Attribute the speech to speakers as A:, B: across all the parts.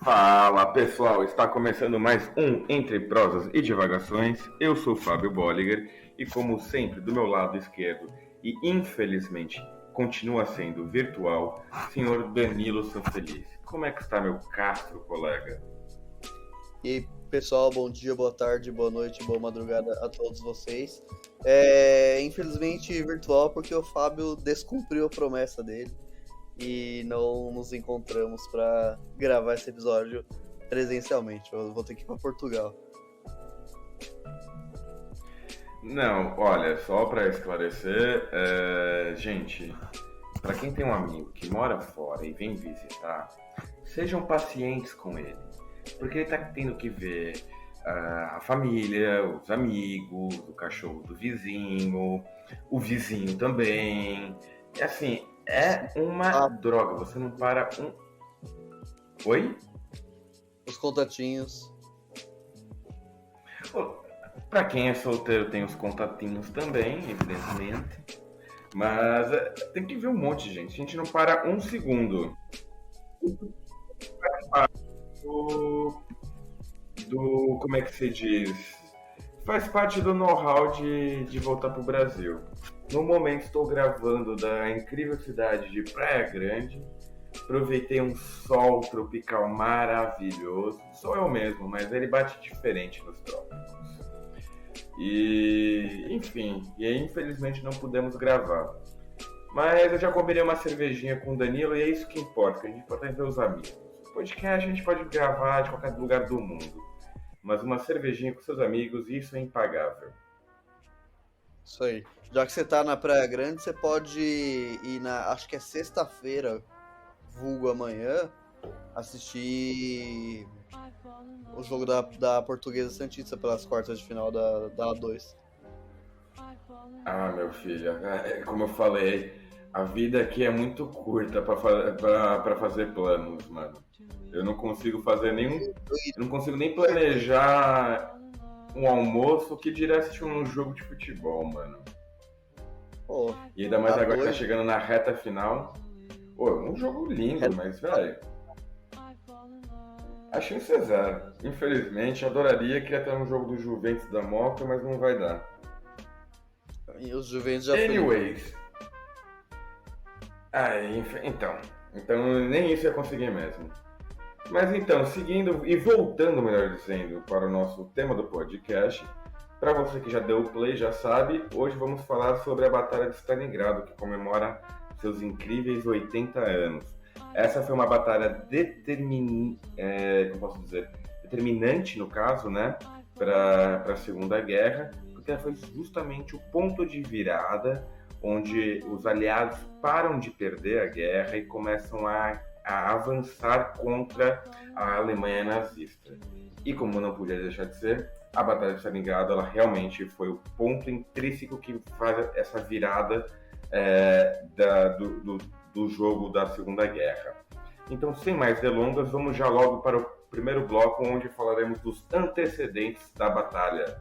A: Fala pessoal, está começando mais um Entre Prosas e Divagações. Eu sou Fábio Bolliger e, como sempre, do meu lado esquerdo, e infelizmente continua sendo virtual, senhor Danilo Sanfeliz. Como é que está, meu castro colega?
B: E aí, pessoal, bom dia, boa tarde, boa noite, boa madrugada a todos vocês. Infelizmente virtual porque o Fábio descumpriu a promessa dele e não nos encontramos para gravar esse episódio presencialmente. Eu vou ter que ir para Portugal.
A: Não, olha, só para esclarecer, gente, para quem tem um amigo que mora fora e vem visitar, sejam pacientes com ele, porque ele está tendo que ver a família, os amigos, o cachorro do vizinho, o vizinho também. E assim, é uma
B: Ah,
A: droga, você não para um. Oi?
B: os contatinhos.
A: Para quem é solteiro tem os contatinhos também, evidentemente. Mas tem que ver um monte de gente. A gente não para um segundo. Do, como é que se diz? Faz parte do know-how de voltar pro Brasil. No momento estou gravando da incrível cidade de Praia Grande. Aproveitei um sol tropical maravilhoso. Sou eu mesmo, mas ele bate diferente nos trópicos. E, enfim, e aí infelizmente não pudemos gravar. Mas eu já combinei uma cervejinha com o Danilo e é isso que importa, que a gente pode ver os amigos. O podcast a gente pode gravar de qualquer lugar do mundo, mas uma cervejinha com seus amigos, isso é impagável.
B: Isso aí. Já que você tá na Praia Grande, você pode ir acho que é sexta-feira, vulgo amanhã, assistir o jogo da Portuguesa Santista pelas quartas de final da A2.
A: Ah, meu filho, como eu falei, a vida aqui é muito curta pra fazer planos, mano. Eu não consigo fazer nenhum. Eu não consigo nem planejar um almoço que dirá assistir um jogo de futebol, mano.
B: Pô,
A: E ainda mais agora que tá
B: A2,
A: chegando na reta final. Pô, é um jogo lindo, mas, velho, a chance é zero. Infelizmente, adoraria que ia ter um jogo do Juventus da Moca, mas não vai dar.
B: e os Juventus já foi eliminado.
A: Anyways, então nem isso ia conseguir mesmo. Mas então, seguindo e voltando, melhor dizendo, para o nosso tema do podcast, para você que já deu o play, já sabe, hoje vamos falar sobre a Batalha de Stalingrado, que comemora seus incríveis 80 anos. Essa foi uma batalha determinante, no caso, né, para a Segunda Guerra, porque ela foi justamente o ponto de virada onde os aliados param de perder a guerra e começam a avançar contra a Alemanha nazista. E como não podia deixar de ser, a Batalha de Stalingrado ela realmente foi o ponto intrínseco que faz essa virada do jogo da Segunda Guerra. Então, sem mais delongas, vamos já logo para o primeiro bloco, onde falaremos dos antecedentes da batalha.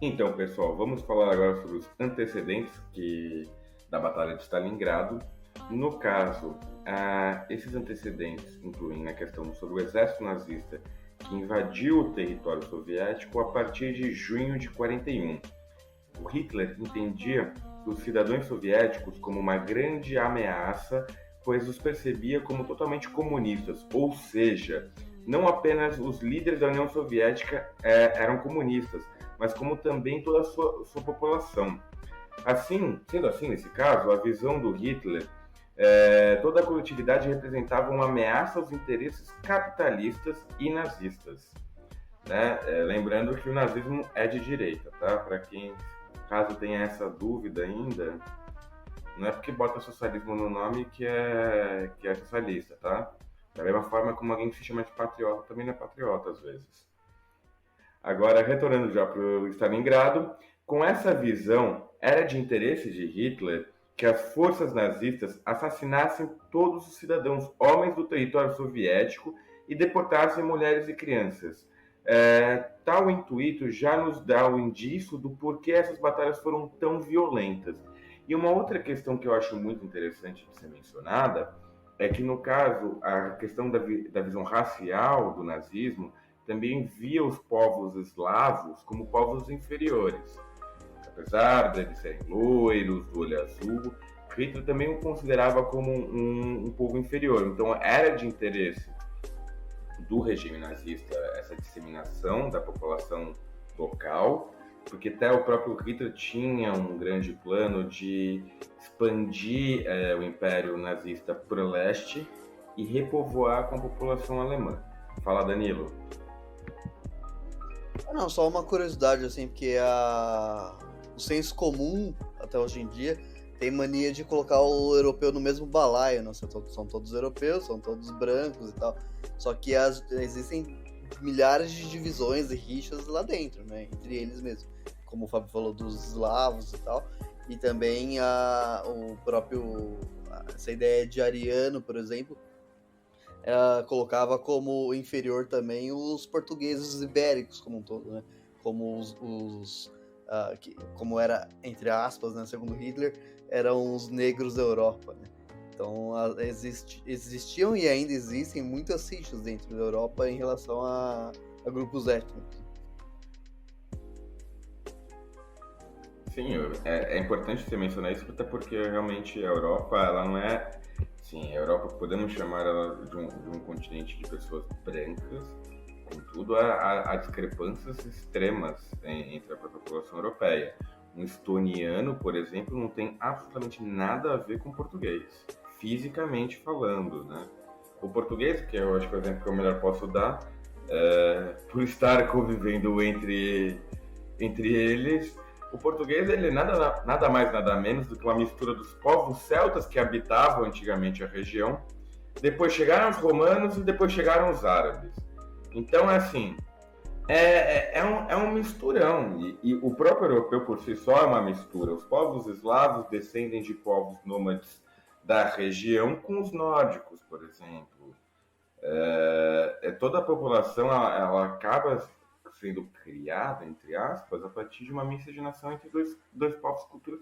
A: Então, pessoal, vamos falar agora sobre os antecedentes da Batalha de Stalingrado. No caso, esses antecedentes incluem a questão sobre o exército nazista que invadiu o território soviético a partir de junho de 41. O Hitler entendia os cidadãos soviéticos como uma grande ameaça, pois os percebia como totalmente comunistas, ou seja, não apenas os líderes da União Soviética eram comunistas, mas como também toda a sua população. Sendo assim, nesse caso, a visão do Hitler, toda a coletividade representava uma ameaça aos interesses capitalistas e nazistas. Né? Lembrando que o nazismo é de direita, tá? Para quem, caso tenha essa dúvida ainda, não é porque bota socialismo no nome que é socialista, tá? Da mesma forma como alguém que se chama de patriota também não é patriota às vezes. Agora, retornando já para o Stalingrado, com essa visão, era de interesse de Hitler que as forças nazistas assassinassem todos os cidadãos homens do território soviético e deportassem mulheres e crianças. Tal intuito já nos dá o indício do porquê essas batalhas foram tão violentas. E uma outra questão que eu acho muito interessante de ser mencionada é que, no caso, a questão da visão racial do nazismo também via os povos eslavos como povos inferiores. Apesar de eles serem loiros, do olho azul, Hitler também o considerava como um povo inferior. Então, era de interesse do regime nazista essa disseminação da população local, porque até o próprio Hitler tinha um grande plano de expandir o Império Nazista para o leste e repovoar com a população alemã. Fala, Danilo.
B: Não, só uma curiosidade, assim, porque o senso comum, até hoje em dia, tem mania de colocar o europeu no mesmo balaio, não? São todos europeus, são todos brancos e tal. Só que existem milhares de divisões e rixas lá dentro, né? Entre eles mesmos. Como o Fábio falou, dos eslavos e tal. E também essa ideia de ariano, por exemplo, colocava como inferior também os portugueses ibéricos como um todo, né? Como como era, entre aspas, né, segundo Hitler, eram os negros da Europa, né? Então existiam e ainda existem muitas rixas dentro da Europa em relação a grupos étnicos.
A: Sim, é importante você mencionar isso, até porque realmente a Europa, ela não é... Sim, a Europa, podemos chamar ela de um continente de pessoas brancas, contudo, há discrepâncias extremas entre a população europeia. Um estoniano, por exemplo, não tem absolutamente nada a ver com português, fisicamente falando, né? O português, que eu acho que é o exemplo que eu melhor posso dar, por estar convivendo entre eles, o português ele nada mais, nada menos do que uma mistura dos povos celtas que habitavam antigamente a região, depois chegaram os romanos e depois chegaram os árabes. Então, assim, é um misturão. E o próprio europeu por si só é uma mistura. Os povos eslavos descendem de povos nômades da região com os nórdicos, por exemplo. Toda a população ela acaba sendo criada, entre aspas, a partir de uma miscigenação entre dois povos, culturas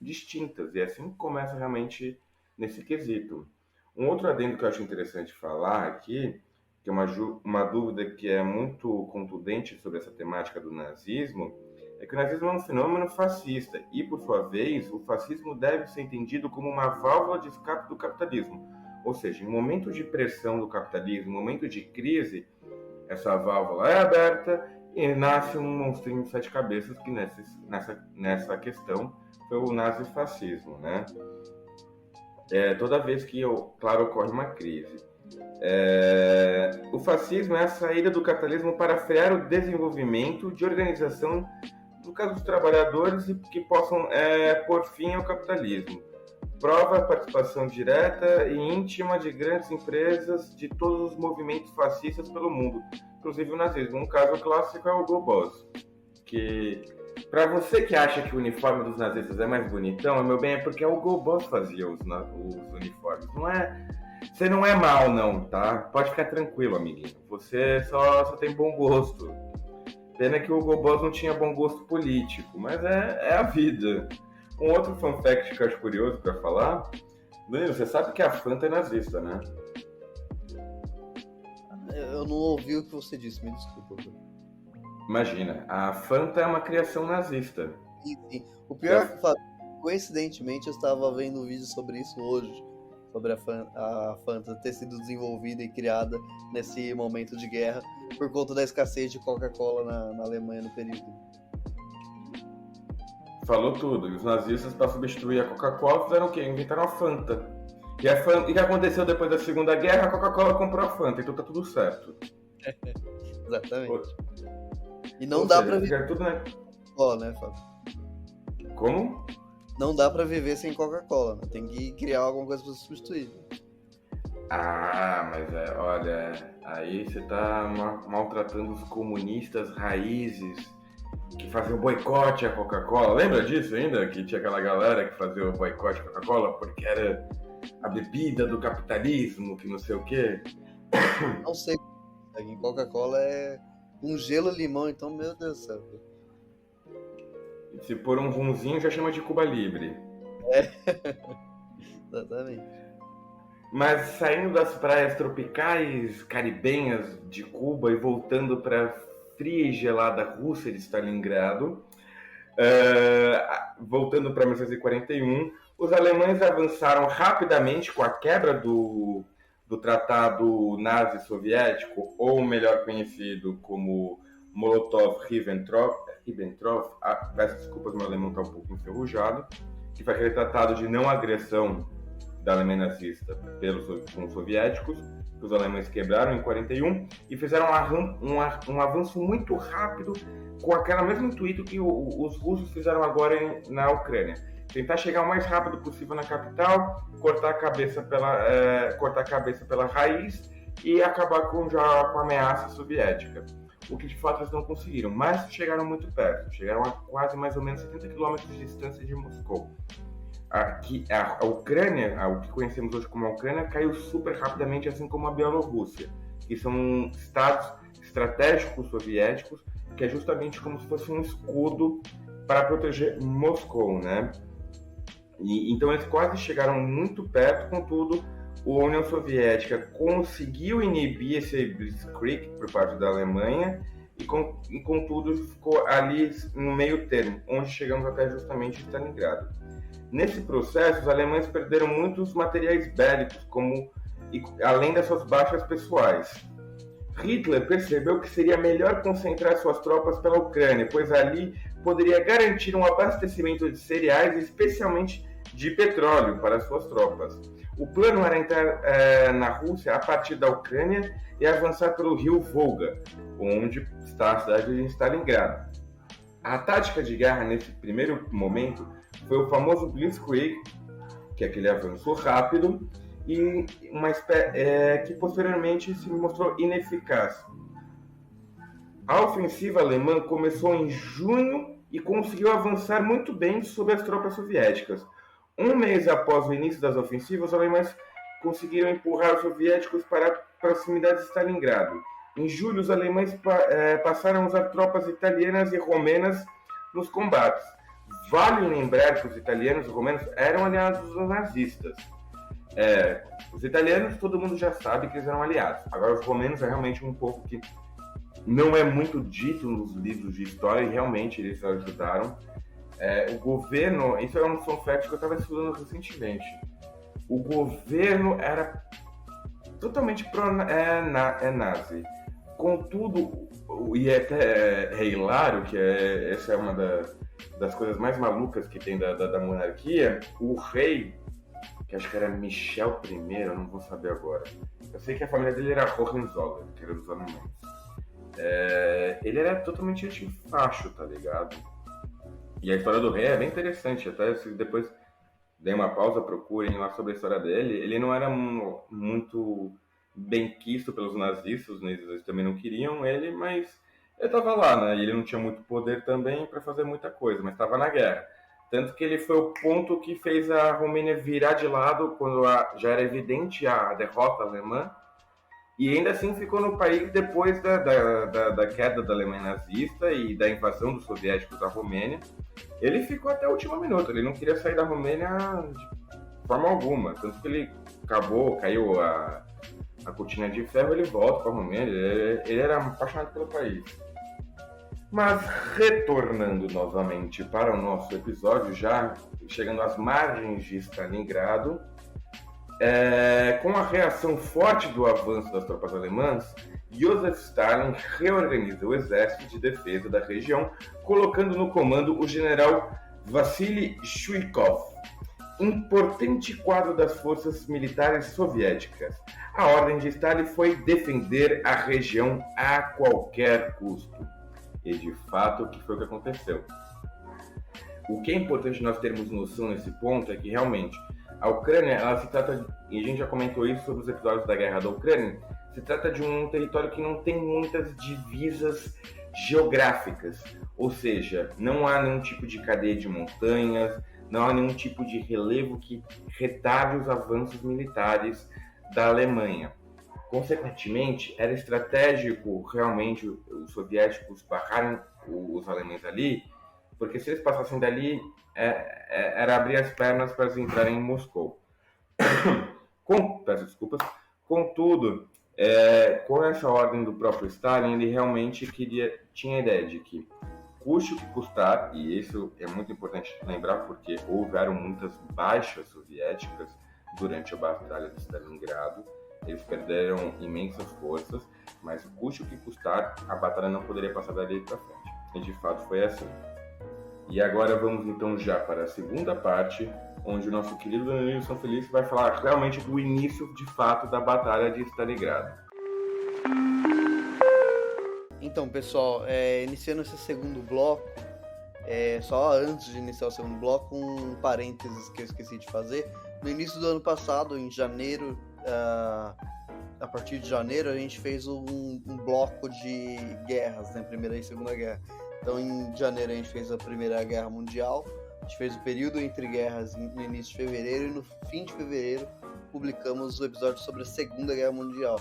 A: distintas. E assim começa realmente nesse quesito. Um outro adendo que eu acho interessante falar aqui, que é uma dúvida que é muito contundente sobre essa temática do nazismo, é que o nazismo é um fenômeno fascista e, por sua vez, o fascismo deve ser entendido como uma válvula de escape do capitalismo. Ou seja, em momentos de pressão do capitalismo, em momento de crise, essa válvula é aberta e nasce um monstrinho de 7 cabeças que nessa questão foi o nazifascismo, né? Toda vez que, claro, ocorre uma crise. O fascismo é a saída do capitalismo para frear o desenvolvimento de organização, no caso dos trabalhadores, e que possam pôr fim ao capitalismo. Prova a participação direta e íntima de grandes empresas de todos os movimentos fascistas pelo mundo, inclusive o nazismo. Um caso clássico é o Goebbels, que, para você que acha que o uniforme dos nazistas é mais bonitão, meu bem, é porque o Goebbels fazia os uniformes. Você não é mal, não, tá? Pode ficar tranquilo, amiguinho. Você só tem bom gosto. Pena que o Goebbels não tinha bom gosto político, mas é a vida. Um outro fun fact que eu acho curioso para falar, Danilo, você sabe que a Fanta é nazista, né?
B: Eu não ouvi o que você disse, me desculpa.
A: Imagina, a Fanta é uma criação nazista.
B: Sim. O pior é que, coincidentemente, eu estava vendo um vídeo sobre isso hoje, sobre a Fanta ter sido desenvolvida e criada nesse momento de guerra por conta da escassez de Coca-Cola na Alemanha no período.
A: Falou tudo. E os nazistas, para substituir a Coca-Cola, fizeram o quê? Inventaram a Fanta. E o que aconteceu depois da Segunda Guerra? A Coca-Cola comprou a Fanta, então tá tudo certo.
B: Exatamente. E não dá pra viver
A: tudo, né?
B: Coca-Cola, né, Fábio?
A: Como?
B: Não dá pra viver sem Coca-Cola, né? Tem que criar alguma coisa pra substituir.
A: Mas olha, aí você tá maltratando os comunistas raízes que faziam boicote à Coca-Cola. Lembra disso ainda? Que tinha aquela galera que fazia o boicote à Coca-Cola porque era a bebida do capitalismo, que não sei o quê.
B: Não sei. Coca-Cola é um gelo limão, então, meu Deus do céu.
A: Se pôr um rumzinho, já chama de Cuba Libre.
B: Exatamente.
A: Mas saindo das praias tropicais caribenhas de Cuba e voltando para a fria e gelada Rússia de Stalingrado, voltando para 1941, os alemães avançaram rapidamente com a quebra do Tratado Nazi-Soviético, ou melhor conhecido como Molotov-Ribbentrop, peço desculpas, meu alemão está um pouco enferrujado, que foi aquele tratado de não agressão da Alemanha nazista com os soviéticos, que os alemães quebraram em 41 e fizeram um avanço muito rápido com aquele mesmo intuito que os russos fizeram agora na Ucrânia. Tentar chegar o mais rápido possível na capital, cortar a cabeça pela raiz e acabar com a ameaça soviética. O que de fato eles não conseguiram, mas chegaram muito perto, chegaram a quase mais ou menos 70 quilômetros de distância de Moscou. A Ucrânia, o que conhecemos hoje como a Ucrânia, caiu super rapidamente, assim como a Bielorrússia, que são estados estratégicos soviéticos, que é justamente como se fosse um escudo para proteger Moscou, né? Então eles quase chegaram muito perto, contudo, a União Soviética conseguiu inibir esse Blitzkrieg por parte da Alemanha e contudo ficou ali no meio termo, onde chegamos até justamente Stalingrado. Nesse processo, os alemães perderam muitos materiais bélicos, além das suas baixas pessoais. Hitler percebeu que seria melhor concentrar suas tropas pela Ucrânia, pois ali poderia garantir um abastecimento de cereais, especialmente de petróleo, para suas tropas. O plano era entrar na Rússia a partir da Ucrânia e avançar pelo rio Volga, onde está a cidade de Stalingrado. A tática de guerra nesse primeiro momento foi o famoso Blitzkrieg, que é aquele avanço rápido, e que posteriormente se mostrou ineficaz. A ofensiva alemã começou em junho e conseguiu avançar muito bem sobre as tropas soviéticas. Um mês após o início das ofensivas, os alemães conseguiram empurrar os soviéticos para a proximidade de Stalingrado. Em julho, os alemães passaram a usar tropas italianas e romenas nos combates. Vale lembrar que os italianos e romenos eram aliados dos nazistas. Os italianos, todo mundo já sabe que eles eram aliados. Agora, os romenos é realmente um povo que não é muito dito nos livros de história e realmente eles ajudaram. O governo, isso é um fun fact que eu estava estudando recentemente. O governo era totalmente nazi. Contudo, e até é hilário, que essa é uma das coisas mais malucas que tem da monarquia, o rei, que acho que era Michel I, eu não vou saber agora. Eu sei que a família dele era Hohenzollern, que era dos alemães. Ele era totalmente antifacho, tá ligado? E a história do rei é bem interessante, até se depois dêem uma pausa, procurem lá sobre a história dele. Ele não era muito bem quisto pelos nazistas, né? Eles também não queriam ele, mas ele estava lá, né? E ele não tinha muito poder também para fazer muita coisa, mas estava na guerra. Tanto que ele foi o ponto que fez a Romênia virar de lado quando já era evidente a derrota alemã. E ainda assim ficou no país depois da queda da Alemanha nazista e da invasão dos soviéticos da Romênia. Ele ficou até o último minuto, ele não queria sair da Romênia de forma alguma. Tanto que ele caiu a cortina de ferro, ele volta para a Romênia. Ele era apaixonado pelo país. Mas retornando novamente para o nosso episódio, já chegando às margens de Stalingrado, com a reação forte do avanço das tropas alemãs, Joseph Stalin reorganiza o exército de defesa da região, colocando no comando o general Vassily Chuikov, importante quadro das forças militares soviéticas. A ordem de Stalin foi defender a região a qualquer custo. E de fato, o que foi o que aconteceu? O que é importante nós termos noção nesse ponto é que realmente a Ucrânia, ela se trata, e a gente já comentou isso sobre os episódios da Guerra da Ucrânia, se trata de um território que não tem muitas divisas geográficas, ou seja, não há nenhum tipo de cadeia de montanhas, não há nenhum tipo de relevo que retarde os avanços militares da Alemanha. Consequentemente, era estratégico realmente os soviéticos barrarem os alemães ali, porque se eles passassem dali, era abrir as pernas para eles entrarem em Moscou. Peço desculpas. Contudo, com essa ordem do próprio Stalin, ele realmente tinha a ideia de que, custe o que custar, e isso é muito importante lembrar porque houveram muitas baixas soviéticas durante a Batalha de Stalingrado, eles perderam imensas forças, mas custe o que custar, a batalha não poderia passar dali para frente. E de fato foi assim. E agora vamos então já para a segunda parte, onde o nosso querido Danilo São Feliz vai falar realmente do início de fato da Batalha de Stalingrado.
B: Então, pessoal, iniciando esse segundo bloco, só antes de iniciar o segundo bloco, um parênteses que eu esqueci de fazer. No início do ano passado, em janeiro, a partir de janeiro, a gente fez um bloco de guerras, né? Primeira e Segunda Guerra. Então, em janeiro, a gente fez a Primeira Guerra Mundial, a gente fez o período entre guerras no início de fevereiro, e no fim de fevereiro publicamos o episódio sobre a Segunda Guerra Mundial.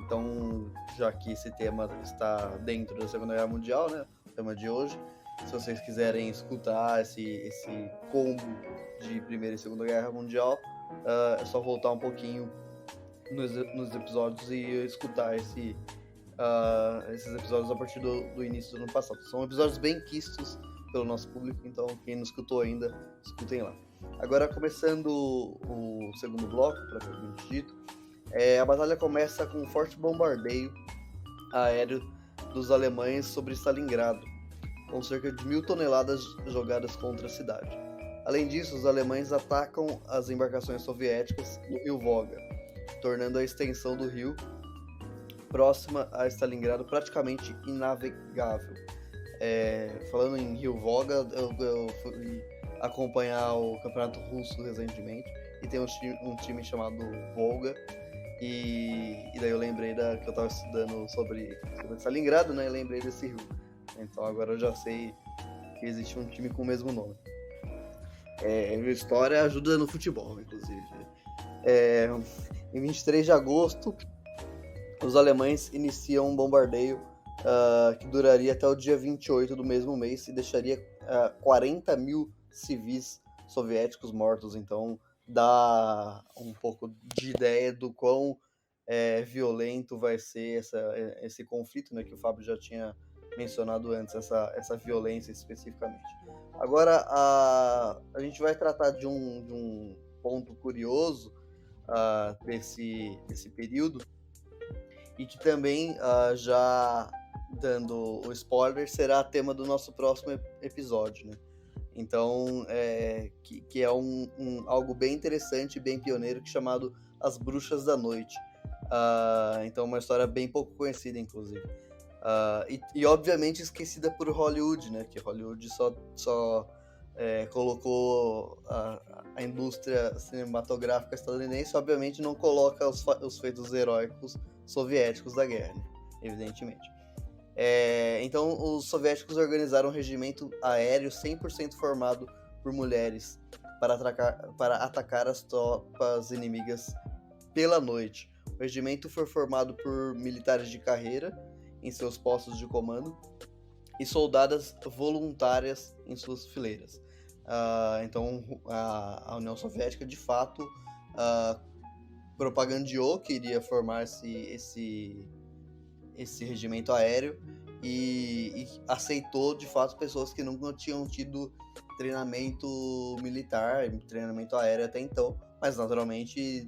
B: Então, já que esse tema está dentro da Segunda Guerra Mundial, né, o tema de hoje, se vocês quiserem escutar esse combo de Primeira e Segunda Guerra Mundial, é só voltar um pouquinho nos episódios e escutar esses episódios a partir do início do ano passado. São episódios bem quistos pelo nosso público, então quem não escutou ainda, escutem lá. Agora, começando o segundo bloco, propriamente dito, a batalha começa com um forte bombardeio aéreo dos alemães sobre Stalingrado, com cerca de 1.000 toneladas jogadas contra a cidade. Além disso, os alemães atacam as embarcações soviéticas no rio Volga, tornando a extensão do rio próxima a Stalingrado praticamente inavegável. Falando em rio Volga, eu fui acompanhar o campeonato russo recentemente e tem um time chamado Volga. E daí eu lembrei que eu estava estudando sobre Stalingrado, né? E lembrei desse rio. Então agora eu já sei que existe um time com o mesmo nome. História ajuda no futebol, inclusive. Em 23 de agosto, os alemães iniciam um bombardeio que duraria até o dia 28 do mesmo mês e deixaria 40 mil civis soviéticos mortos. Então dá um pouco de ideia do quão violento vai ser esse conflito, né, que o Fábio já tinha mencionado antes, essa violência especificamente. Agora, a gente vai tratar de um ponto curioso desse período, e que também, já dando o spoiler, será tema do nosso próximo episódio, né? Então, que é algo bem interessante, bem pioneiro, chamado As Bruxas da Noite. Então, uma história bem pouco conhecida, inclusive. E obviamente esquecida por Hollywood, né? Que Hollywood só colocou a indústria cinematográfica estadunidense, obviamente não coloca os feitos heróicos soviéticos da guerra, né? Evidentemente. Então, os soviéticos organizaram um regimento aéreo 100% formado por mulheres para atacar as tropas inimigas pela noite. O regimento foi formado por militares de carreira em seus postos de comando e soldadas voluntárias em suas fileiras. Então, a União Soviética, de fato, propagandeou que iria formar esse regimento aéreo e aceitou, de fato, pessoas que nunca tinham tido treinamento militar, treinamento aéreo até então, mas naturalmente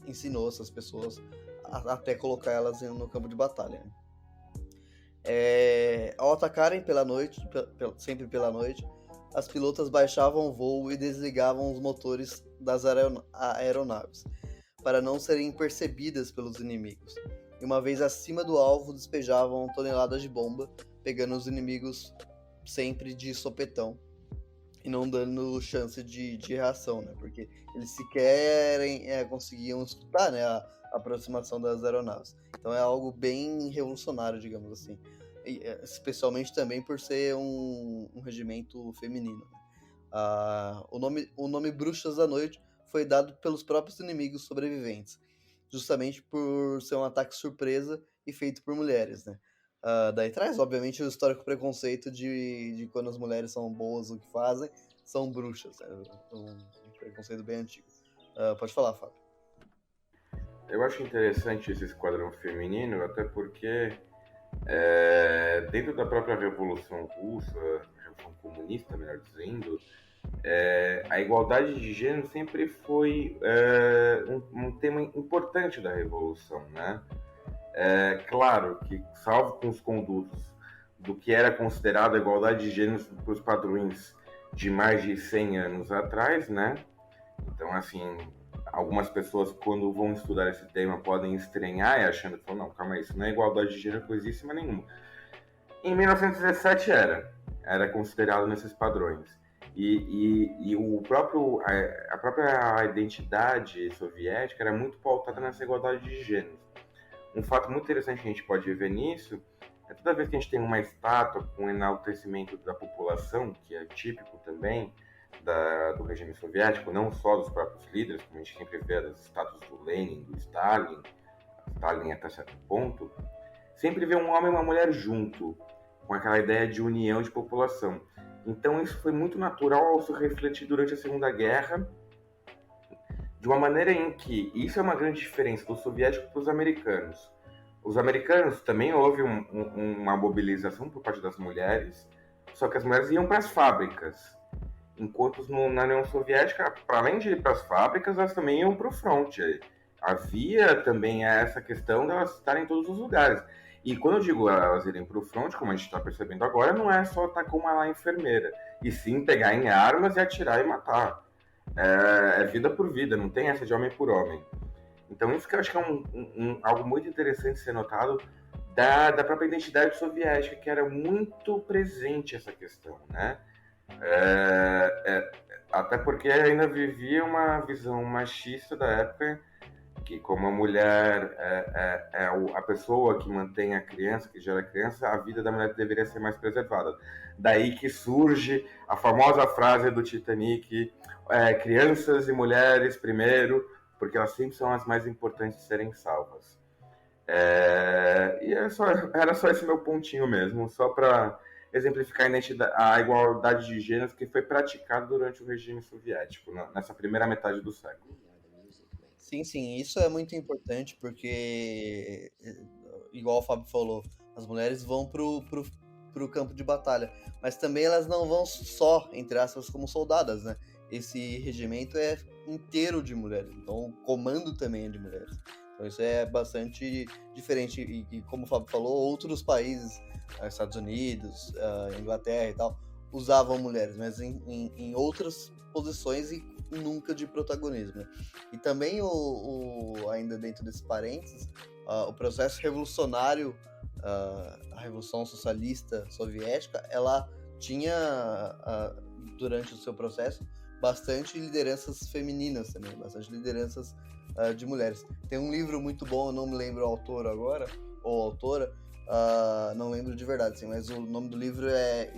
B: ensinou essas pessoas até colocar elas no campo de batalha. Ao atacarem pela noite, sempre pela noite, as pilotas baixavam o voo e desligavam os motores das aeronaves, para não serem percebidas pelos inimigos. E uma vez acima do alvo, despejavam toneladas de bomba, pegando os inimigos sempre de sopetão e não dando chance de reação, né? Porque eles sequer conseguiam escutar, né, a aproximação das aeronaves. Então é algo bem revolucionário, digamos assim. E, especialmente também por ser um regimento feminino. O nome Bruxas da Noite foi dado pelos próprios inimigos sobreviventes, justamente por ser um ataque surpresa e feito por mulheres, né? Daí traz, obviamente, o histórico preconceito de quando as mulheres são boas no que fazem, são bruxas. Um preconceito bem antigo. Pode falar, Fábio.
A: eu acho interessante esse esquadrão feminino, até porque dentro da própria Revolução Russa, Revolução Comunista, melhor dizendo, a igualdade de gênero sempre foi um tema importante da Revolução, né? Claro que, salvo com os condutos do que era considerado a igualdade de gêneros para os padrões de mais de 100 anos atrás, né? Então, assim, algumas pessoas, quando vão estudar esse tema, podem estranhar e achando que, não, calma aí, isso não é igualdade de gênero coisíssima nenhuma. Em 1917 era considerado nesses padrões. E a própria identidade soviética era muito pautada nessa igualdade de gêneros. Um fato muito interessante que a gente pode ver nisso é toda vez que a gente tem uma estátua com enaltecimento da população, que é típico também do regime soviético, não só dos próprios líderes, como a gente sempre vê das estátuas do Lenin, do Stalin até certo ponto, sempre vê um homem e uma mulher junto, com aquela ideia de união de população. Então isso foi muito natural ao se refletir durante a Segunda Guerra, de uma maneira em que isso é uma grande diferença do soviético para os americanos. Os americanos também houve uma mobilização por parte das mulheres, só que as mulheres iam para as fábricas, enquanto na União Soviética, para além de ir para as fábricas, elas também iam para o front. Havia também essa questão de elas estarem em todos os lugares. E quando eu digo elas irem para o front, como a gente está percebendo agora, não é só estar como uma enfermeira, e sim pegar em armas e atirar e matar. É vida por vida, não tem essa de homem por homem. Então isso que eu acho que é algo muito interessante ser notado da própria identidade soviética, que era muito presente essa questão, né? Até porque ainda vivia uma visão machista da época, que como a mulher a pessoa que mantém a criança, que gera a criança, a vida da mulher deveria ser mais preservada. Daí que surge a famosa frase do Titanic, crianças e mulheres primeiro, porque elas sempre são as mais importantes de serem salvas. E era só esse meu pontinho mesmo, só para exemplificar a igualdade de gêneros que foi praticada durante o regime soviético, nessa primeira metade do século.
B: Sim, sim, isso é muito importante porque, igual o Fábio falou, as mulheres vão pro campo de batalha, mas também elas não vão só, entre aspas, como soldadas, né? Esse regimento é inteiro de mulheres, então o comando também é de mulheres. Então isso é bastante diferente e como o Fábio falou, outros países, Estados Unidos, Inglaterra e tal, usavam mulheres, mas em outras posições e nunca de protagonismo. Né? E também, ainda dentro desses parênteses, o processo revolucionário, a Revolução Socialista Soviética, ela tinha, durante o seu processo, bastante lideranças femininas também, bastante lideranças de mulheres. Tem um livro muito bom, eu não me lembro o autor agora, ou autora, não lembro de verdade, sim, mas o nome do livro é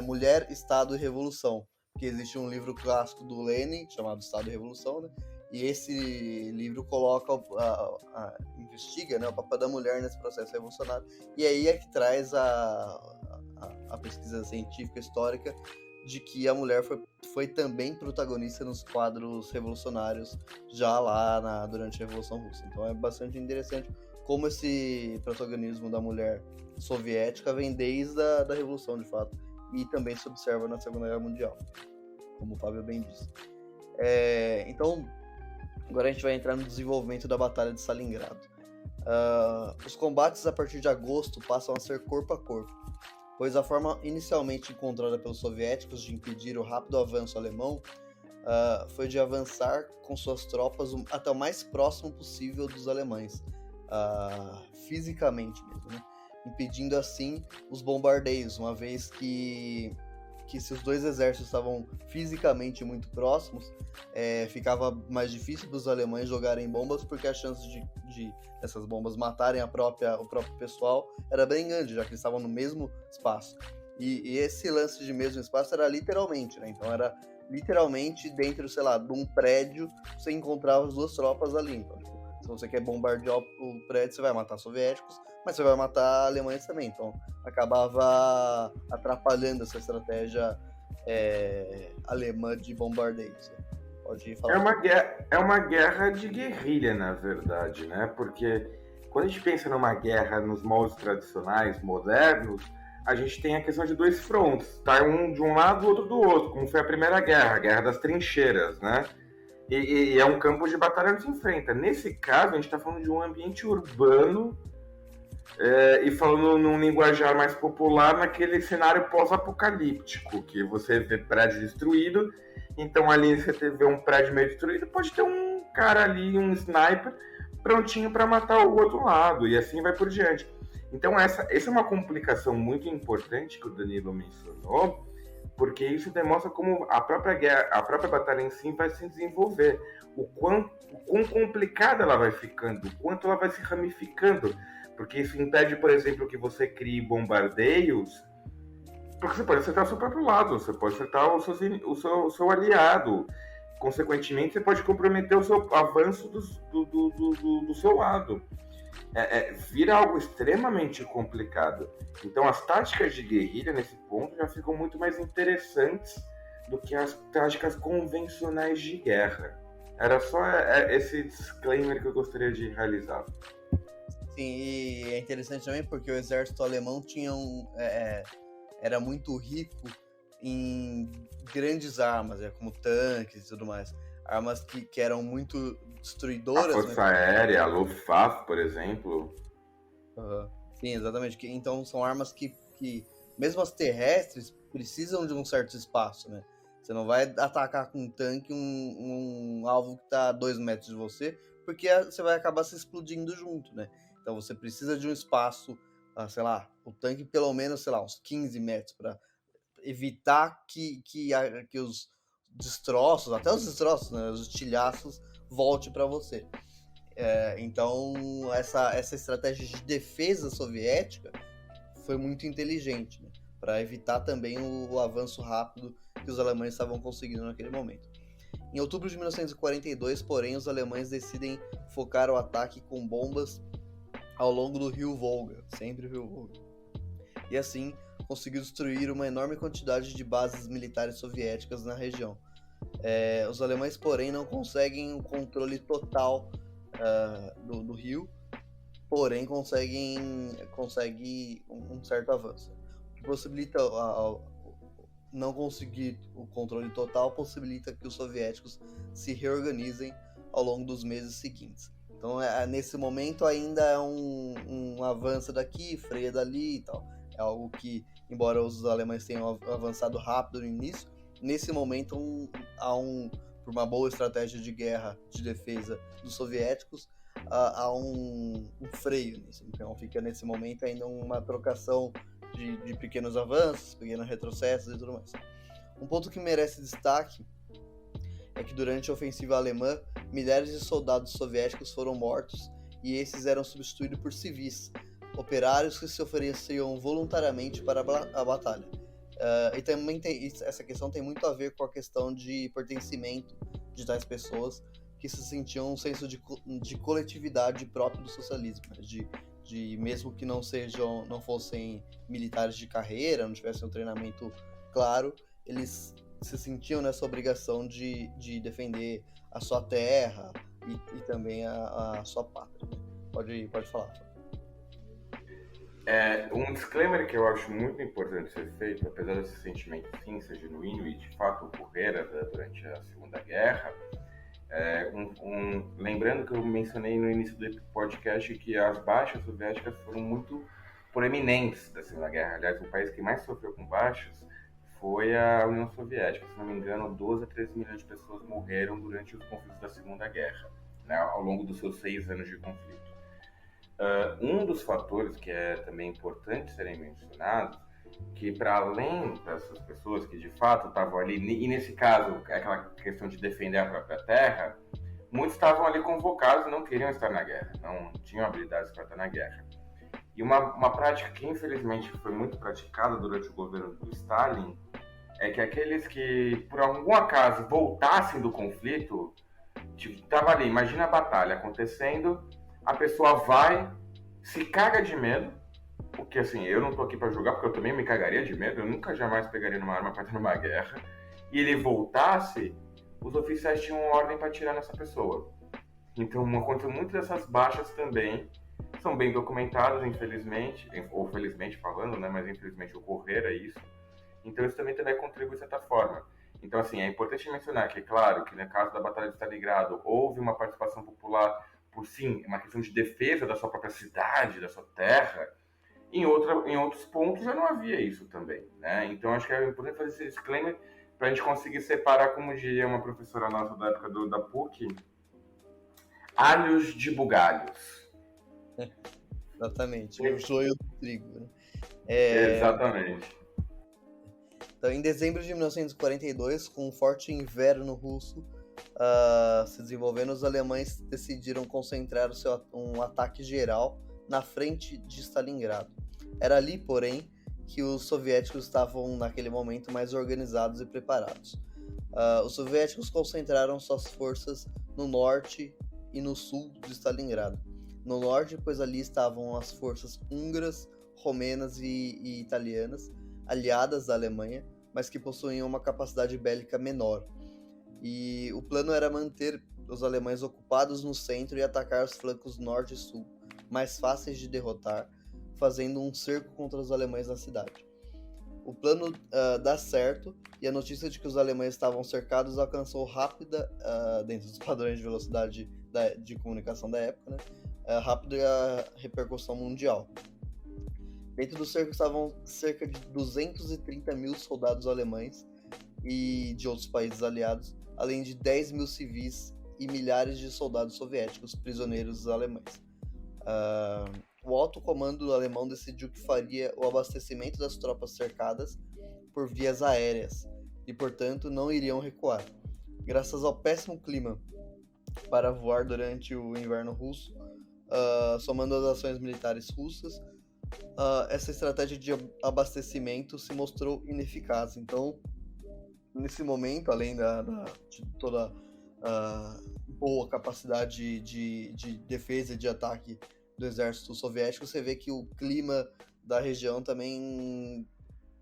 B: Mulher, Estado e Revolução, porque existe um livro clássico do Lenin, chamado Estado e Revolução, né? E esse livro investiga, né, o papel da mulher nesse processo revolucionário, e aí é que traz a pesquisa científica histórica de que a mulher foi também protagonista nos quadros revolucionários já lá durante a Revolução Russa. Então é bastante interessante como esse protagonismo da mulher soviética vem desde a Revolução, de fato, e também se observa na Segunda Guerra Mundial, como o Fábio bem disse. Então, agora a gente vai entrar no desenvolvimento da Batalha de Stalingrado. Os combates a partir de agosto passam a ser corpo a corpo, pois a forma inicialmente encontrada pelos soviéticos de impedir o rápido avanço alemão foi de avançar com suas tropas até o mais próximo possível dos alemães, fisicamente mesmo, né? Impedindo assim os bombardeios, uma vez que se os dois exércitos estavam fisicamente muito próximos, ficava mais difícil para os alemães jogarem bombas, porque a chance de essas bombas matarem o próprio pessoal era bem grande, já que eles estavam no mesmo espaço. E esse lance de mesmo espaço era literalmente, né? Então era literalmente dentro, sei lá, de um prédio, você encontrava as duas tropas ali. Então, se você quer bombardear o prédio, você vai matar soviéticos, mas você vai matar alemães também. Então, acabava atrapalhando essa estratégia alemã de bombardeios. Pode
A: É
B: falar.
A: uma guerra de guerrilha, na verdade, né? Porque quando a gente pensa numa guerra nos moldes tradicionais, modernos, a gente tem a questão de dois frontes, tá? Um de um lado, o outro do outro, como foi a Primeira Guerra, a Guerra das Trincheiras, né? E é um campo de batalha que se enfrenta. Nesse caso, a gente está falando de um ambiente urbano e falando num linguajar mais popular, naquele cenário pós-apocalíptico, que você vê prédio destruído, então ali você vê um prédio meio destruído, pode ter um cara ali, um sniper, prontinho para matar o outro lado, e assim vai por diante. Então essa é uma complicação muito importante que o Danilo mencionou, porque isso demonstra como a própria guerra, a própria batalha em si vai se desenvolver, o quão complicada ela vai ficando, o quanto ela vai se ramificando, porque isso impede, por exemplo, que você crie bombardeios, porque você pode acertar o seu próprio lado, você pode acertar o seu aliado, consequentemente você pode comprometer o seu avanço do seu lado. Vira algo extremamente complicado. Então as táticas de guerrilha nesse ponto já ficam muito mais interessantes do que as táticas convencionais de guerra. Era só esse disclaimer que eu gostaria de realizar.
B: Sim, e é interessante também porque o exército alemão era muito rico em grandes armas, como tanques e tudo mais. Armas que eram muito destruidoras.
A: A Força Aérea, a Luftwaffe, por exemplo.
B: Sim, exatamente. Então são armas que, mesmo as terrestres, precisam de um certo espaço, né? Você não vai atacar com um tanque um alvo que está a 2 metros de você, porque você vai acabar se explodindo junto, né? Então você precisa de um espaço, sei lá, o tanque pelo menos, sei lá, uns 15 metros para evitar que os destroços, até os destroços, né, os estilhaços, volte para você. Então essa estratégia de defesa soviética foi muito inteligente, né, para evitar também o avanço rápido que os alemães estavam conseguindo naquele momento. Em outubro de 1942, porém, os alemães decidem focar o ataque com bombas ao longo do rio Volga, sempre o rio Volga. E assim, conseguiu destruir uma enorme quantidade de bases militares soviéticas na região. Os alemães, porém, não conseguem o controle total do rio, porém conseguem um certo avanço. O que possibilita não conseguir o controle total, possibilita que os soviéticos se reorganizem ao longo dos meses seguintes. Então, nesse momento ainda é um avanço daqui, freia dali e tal. É algo que, embora os alemães tenham avançado rápido no início, nesse momento por uma boa estratégia de guerra, de defesa dos soviéticos, há um freio nisso. Então fica nesse momento ainda uma trocação de pequenos avanços, pequenos retrocessos e tudo mais. Um ponto que merece destaque é que durante a ofensiva alemã, milhares de soldados soviéticos foram mortos e esses eram substituídos por civis, operários que se ofereciam voluntariamente para a batalha. E também essa questão tem muito a ver com a questão de pertencimento de tais pessoas que se sentiam um senso de coletividade próprio do socialismo, né? de mesmo que não fossem militares de carreira, não tivessem um treinamento claro, eles se sentiam nessa obrigação de defender a sua terra e também a sua pátria. Pode falar.
A: Um disclaimer que eu acho muito importante ser feito, apesar desse sentimento sim ser genuíno e de fato ocorrera durante a Segunda Guerra, lembrando que eu mencionei no início do podcast que as baixas soviéticas foram muito proeminentes da Segunda Guerra. Aliás, o país que mais sofreu com baixas foi a União Soviética. Se não me engano, 12 a 13 milhões de pessoas morreram durante os conflitos da Segunda Guerra, né, ao longo dos seus 6 anos de conflito. Um dos fatores que é também importante serem mencionados, que para além dessas pessoas que de fato estavam ali, e nesse caso aquela questão de defender a própria terra, muitos estavam ali convocados e não queriam estar na guerra, não tinham habilidades para estar na guerra. E uma prática que infelizmente foi muito praticada durante o governo do Stalin é que aqueles que por algum acaso voltassem do conflito, estava ali, imagina a batalha acontecendo, a pessoa vai, se caga de medo, porque assim, eu não tô aqui para julgar, porque eu também me cagaria de medo, eu nunca jamais pegaria numa arma para estar numa guerra, e ele voltasse, os oficiais tinham ordem para atirar nessa pessoa. Então aconteceu muitas dessas baixas também, são bem documentadas, infelizmente, ou felizmente falando, né, mas infelizmente ocorreram isso. Então isso também contribui de certa forma. Então, assim, é importante mencionar que, é claro, que no caso da Batalha de Stalingrado, houve uma participação popular por, sim, uma questão de defesa da sua própria cidade, da sua terra. Em outros pontos já não havia isso também, né? Então, acho que é importante fazer esse disclaimer para a gente conseguir separar, como diria uma professora nossa da época da PUC, alhos de bugalhos.
B: Exatamente, o joio do trigo, né?
A: Exatamente.
B: Então, em dezembro de 1942, com um forte inverno russo se desenvolvendo, os alemães decidiram concentrar um ataque geral na frente de Stalingrado. Era ali, porém, que os soviéticos estavam, naquele momento, mais organizados e preparados. Os soviéticos concentraram suas forças no norte e no sul de Stalingrado. No norte, pois ali estavam as forças húngaras, romenas e italianas, aliadas da Alemanha, mas que possuíam uma capacidade bélica menor. E o plano era manter os alemães ocupados no centro e atacar os flancos norte e sul, mais fáceis de derrotar, fazendo um cerco contra os alemães na cidade. O plano dá certo, e a notícia de que os alemães estavam cercados alcançou rápida, dentro dos padrões de velocidade de comunicação da época, né, rápida repercussão mundial. Dentro do cerco estavam cerca de 230 mil soldados alemães e de outros países aliados, além de 10 mil civis e milhares de soldados soviéticos, prisioneiros alemães. O alto comando alemão decidiu que faria o abastecimento das tropas cercadas por vias aéreas e, portanto, não iriam recuar. Graças ao péssimo clima para voar durante o inverno russo, somando as ações militares russas, essa estratégia de abastecimento se mostrou ineficaz. Então, nesse momento, além de toda a boa capacidade de defesa e de ataque do exército soviético, você vê que o clima da região também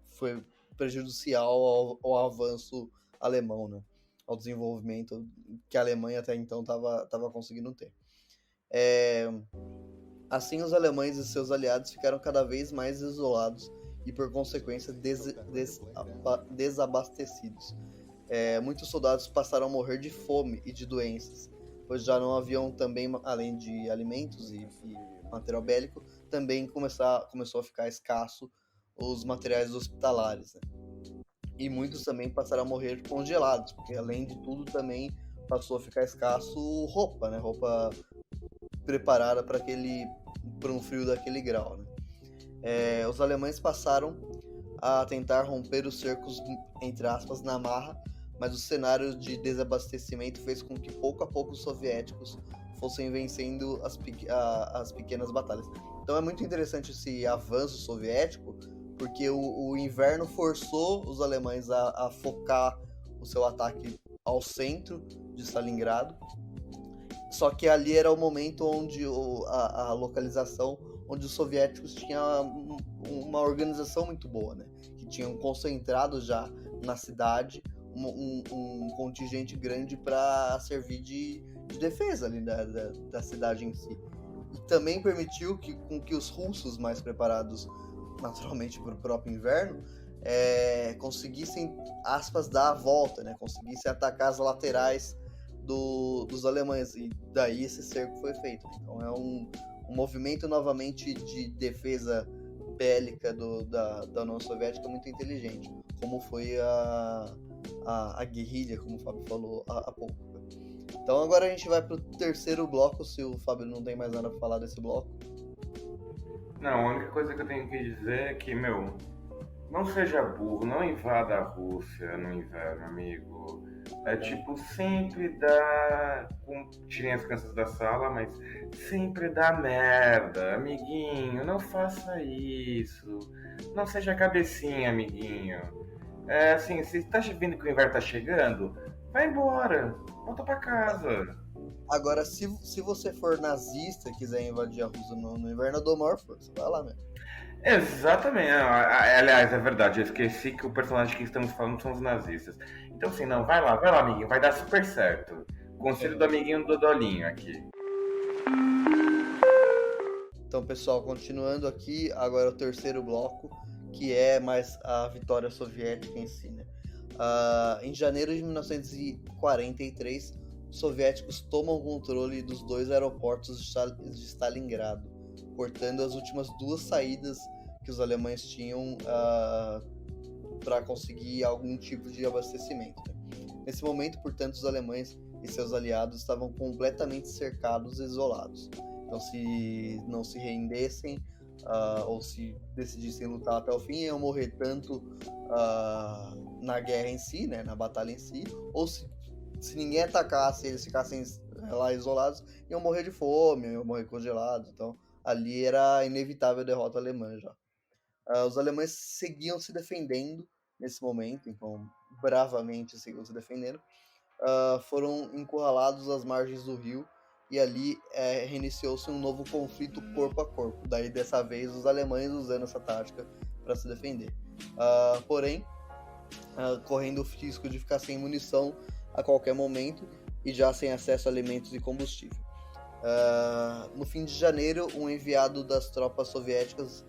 B: foi prejudicial ao avanço alemão, né? Ao desenvolvimento que a Alemanha até então estava conseguindo ter. Assim, os alemães e seus aliados ficaram cada vez mais isolados e, por consequência, desabastecidos. Muitos soldados passaram a morrer de fome e de doenças, pois já não haviam também, além de alimentos e material bélico, também começou a ficar escasso os materiais hospitalares, né? E muitos também passaram a morrer congelados, porque além de tudo também passou a ficar escasso roupa, né? Roupa preparada para um frio daquele grau, né? Os alemães passaram a tentar romper os cercos, entre aspas, na marra, mas o cenário de desabastecimento fez com que pouco a pouco os soviéticos fossem vencendo as pequenas batalhas. Então é muito interessante esse avanço soviético, porque o inverno forçou os alemães a focar o seu ataque ao centro de Stalingrado. Só que ali era o momento onde a localização, onde os soviéticos tinham uma organização muito boa, né? Que tinham concentrado já na cidade um contingente grande para servir de defesa ali da cidade em si. E também permitiu com que os russos, mais preparados naturalmente para o próprio inverno, conseguissem, aspas, dar a volta, né? Conseguissem atacar as laterais dos alemães, e daí esse cerco foi feito. Então é um movimento novamente de defesa bélica da União Soviética muito inteligente, como foi a guerrilha, como o Fábio falou há pouco. Então agora a gente vai para o terceiro bloco, se o Fábio não tem mais nada para falar desse bloco.
A: Não, a única coisa que eu tenho que dizer é que, não seja burro, não invada a Rússia no inverno, amigo. Sempre dá. Tirem as crianças da sala, mas sempre dá merda, amiguinho. Não faça isso. Não seja cabecinha, amiguinho. Assim, se tá vendo que o inverno tá chegando, vai embora. Volta pra casa.
B: Agora, se você for nazista e quiser invadir a Rússia no inverno, eu dou maior força. Vai lá mesmo.
A: Exatamente. Aliás, é verdade, eu esqueci que o personagem que estamos falando são os nazistas. Então, assim, não, vai lá, amiguinho, vai dar super certo. Conselho do
B: Uhum.
A: amiguinho do Dolinho aqui.
B: Então, pessoal, continuando aqui, agora o terceiro bloco, que é mais a vitória soviética em si, né? Em janeiro de 1943, os soviéticos tomam o controle dos 2 aeroportos de Stalingrado, cortando as últimas 2 saídas que os alemães tinham para conseguir algum tipo de abastecimento, né? Nesse momento, portanto, os alemães e seus aliados estavam completamente cercados e isolados. Então, se não se rendessem ou se decidissem lutar até o fim, iam morrer tanto na guerra em si, né, na batalha em si, ou se ninguém atacasse, eles ficassem lá isolados, iam morrer de fome, iam morrer congelados. Então, ali era inevitável a derrota alemã já. Os alemães seguiam se defendendo nesse momento, então bravamente seguiam se defendendo. Foram encurralados às margens do rio e ali reiniciou-se um novo conflito corpo a corpo. Daí, dessa vez, os alemães usando essa tática para se defender. Porém, correndo o risco de ficar sem munição a qualquer momento e já sem acesso a alimentos e combustível. No fim de janeiro, um enviado das tropas soviéticas,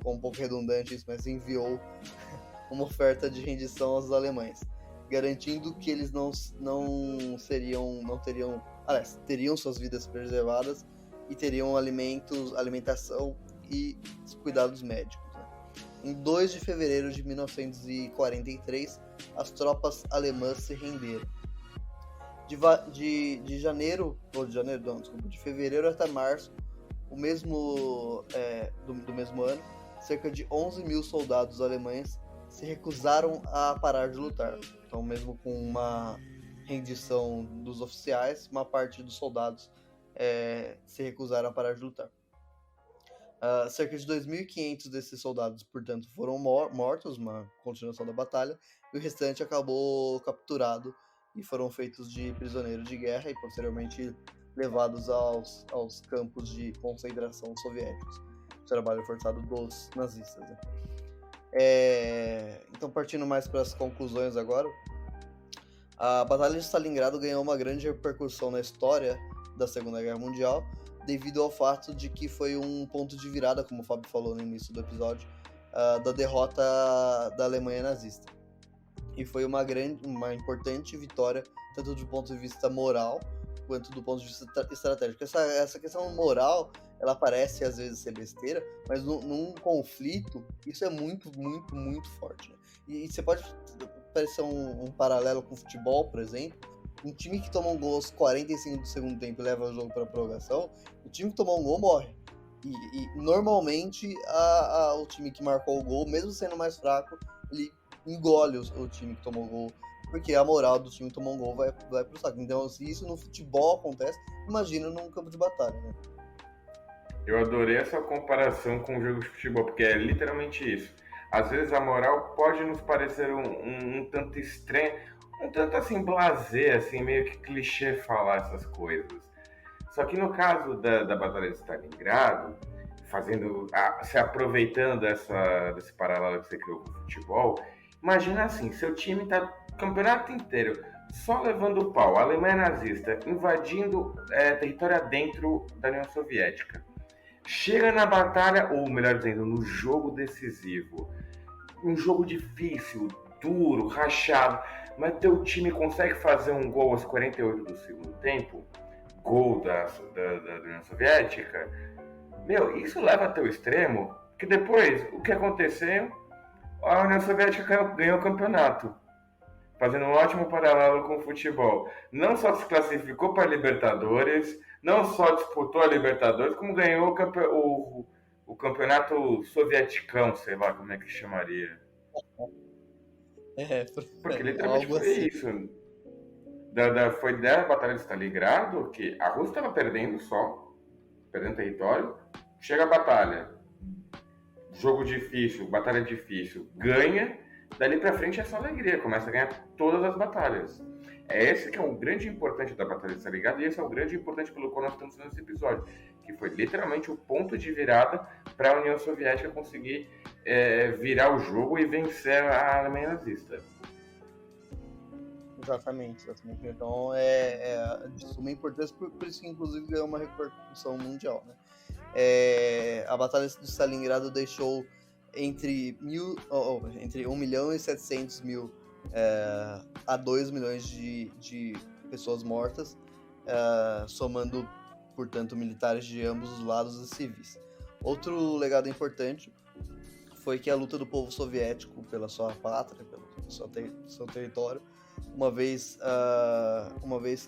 B: um pouco redundante isso, mas enviou uma oferta de rendição aos alemães, garantindo que eles teriam suas vidas preservadas e teriam alimentação e cuidados médicos, né? Em 2 de fevereiro de 1943, as tropas alemãs se renderam. De fevereiro até março do mesmo ano, cerca de 11 mil soldados alemães se recusaram a parar de lutar. Então, mesmo com uma rendição dos oficiais, uma parte dos soldados se recusaram a parar de lutar. Cerca de 2.500 desses soldados, portanto, foram mortos, uma continuação da batalha, e o restante acabou capturado e foram feitos de prisioneiros de guerra e posteriormente levados aos campos de concentração soviéticos. Trabalho forçado dos nazistas, né? Então, partindo mais para as conclusões agora, a Batalha de Stalingrado ganhou uma grande repercussão na história da Segunda Guerra Mundial, devido ao fato de que foi um ponto de virada, como o Fábio falou no início do episódio, da derrota da Alemanha nazista. E foi uma importante vitória, tanto do ponto de vista moral, quanto do ponto de vista estratégico. Essa questão moral, ela parece às vezes ser besteira, mas num conflito, isso é muito, muito, muito forte, né? E você pode parecer um paralelo com o futebol, por exemplo. Um time que toma um gol aos 45 do segundo tempo e leva o jogo para a prorrogação, o time que tomou um gol morre. E normalmente o time que marcou o gol, mesmo sendo mais fraco, ele engole o time que tomou o gol, porque a moral do time que tomou um gol vai pro saco. Então, se isso no futebol acontece, imagina num campo de batalha, né?
A: Eu adorei essa comparação com o jogo de futebol, porque é literalmente isso. Às vezes a moral pode nos parecer um tanto estranho, um tanto assim, blasé, assim, meio que clichê falar essas coisas. Só que no caso da Batalha de Stalingrado, se aproveitando desse paralelo que você criou com o futebol, imagina assim, seu time tá o campeonato inteiro só levando pau, a Alemanha nazista invadindo território dentro da União Soviética. Chega na batalha, ou melhor dizendo, no jogo decisivo, um jogo difícil, duro, rachado, mas teu time consegue fazer um gol aos 48 do segundo tempo, gol da União Soviética. Meu, isso leva até o extremo que depois, o que aconteceu, a União Soviética ganhou o campeonato, fazendo um ótimo paralelo com o futebol. Não só se classificou para a Libertadores, não só disputou a Libertadores, como ganhou o campeonato sovieticão, sei lá como é que chamaria. Porque literalmente
B: algo
A: foi
B: assim.
A: isso. Foi da Batalha de Stalingrado que a Rússia estava perdendo território. Chega a batalha, jogo difícil, batalha difícil, ganha. Dali pra frente é só alegria, começa a ganhar todas as batalhas. É esse que é o grande importante da Batalha de Stalingrado, e esse é o grande importante pelo qual nós estamos fazendo esse episódio. que foi literalmente o ponto de virada para a União Soviética conseguir virar o jogo e vencer a Alemanha nazista.
B: Exatamente. Então de suma importância, por isso que inclusive ganhou uma repercussão mundial, né? A Batalha de Stalingrado deixou entre 1 milhão e 700 mil a 2 milhões de pessoas mortas, somando, portanto, militares de ambos os lados e civis. Outro legado importante foi que a luta do povo soviético pela sua pátria, pelo seu território, uma vez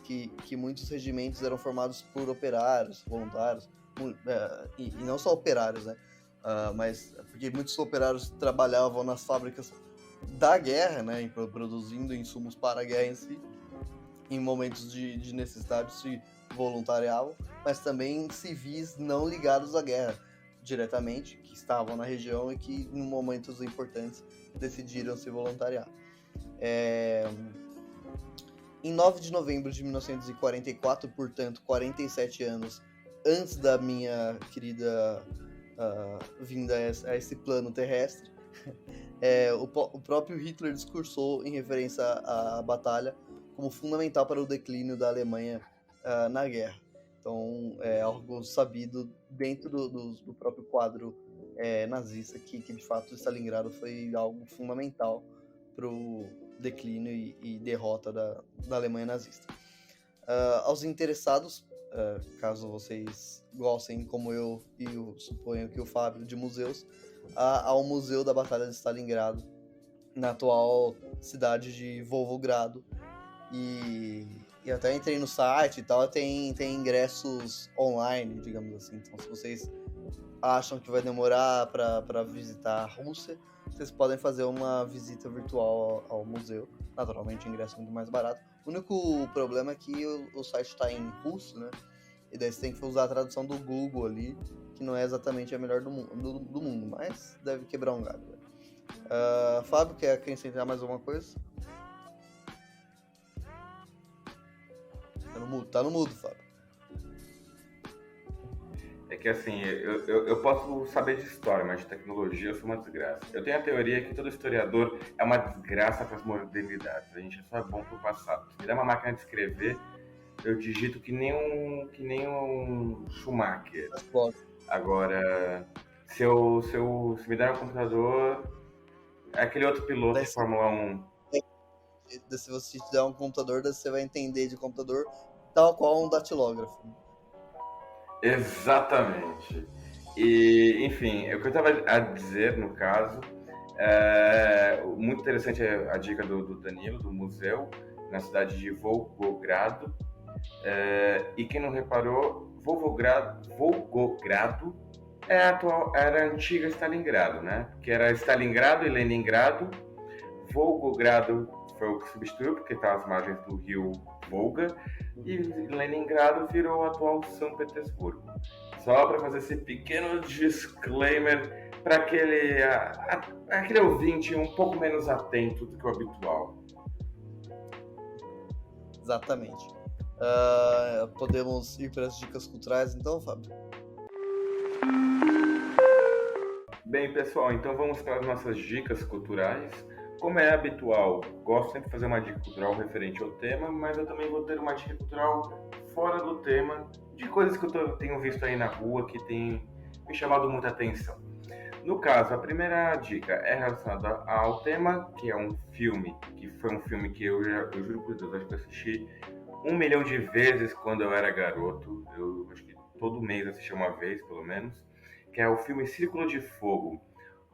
B: que muitos regimentos eram formados por operários, voluntários, e não só operários, né? Mas porque muitos operários trabalhavam nas fábricas da guerra, né, produzindo insumos para a guerra em si, em momentos de necessidade se voluntariavam, mas também civis não ligados à guerra diretamente, que estavam na região e que em momentos importantes decidiram se voluntariar. Em 9 de novembro de 1944, portanto, 47 anos antes da minha querida vinda a esse plano terrestre, o próprio Hitler discursou em referência à batalha como fundamental para o declínio da Alemanha na guerra. Então, é algo sabido dentro do próprio quadro nazista que de fato Stalingrado foi algo fundamental para o declínio e derrota da Alemanha nazista. Aos interessados, caso vocês gostem, como eu e eu suponho que o Fábio, de museus, há o Museu da Batalha de Stalingrado, na atual cidade de Volgogrado, e até entrei no site e tal, tem ingressos online, digamos assim. Então, se vocês acham que vai demorar para visitar a Rússia, vocês podem fazer uma visita virtual ao museu. Naturalmente, o ingresso é muito mais barato. O único problema é que o site está em russo, né? E daí você tem que usar a tradução do Google ali, que não é exatamente a melhor do mundo, mas deve quebrar um galho. Fábio, quer acrescentar mais alguma coisa? Tá no mudo, Fábio.
A: É que assim, eu posso saber de história, mas de tecnologia eu sou uma desgraça. Eu tenho a teoria que todo historiador é uma desgraça para as modernidades. A gente só é bom pro passado. Se me der uma máquina de escrever, eu digito que nem um Schumacher. Agora, se me der um computador, é aquele outro piloto de Fórmula 1.
B: Se você te der um computador, você vai entender de computador tal qual um datilógrafo.
A: Exatamente. E, enfim, o que eu estava a dizer, no caso, muito interessante a dica do Danilo, do museu, na cidade de Volgogrado. E quem não reparou, Volgogrado era a antiga Stalingrado, né? Que era Stalingrado e Leningrado. Volgogrado foi o que substituiu, porque está às margens do rio Volga, e Leningrado virou o atual São Petersburgo. Só para fazer esse pequeno disclaimer para aquele ouvinte um pouco menos atento do que o habitual.
B: Exatamente. Podemos ir para as dicas culturais então, Fábio?
A: Bem, pessoal, então vamos para as nossas dicas culturais. Como é habitual, gosto sempre de fazer uma dica cultural referente ao tema, mas eu também vou ter uma dica cultural fora do tema, de coisas que eu tenho visto aí na rua que tem me chamado muita atenção. No caso, a primeira dica é relacionada ao tema, que é um filme, que foi um filme que eu juro por Deus, acho que eu assisti 1 milhão de vezes quando eu era garoto. Eu acho que todo mês eu assisti uma vez, pelo menos, que é o filme Círculo de Fogo.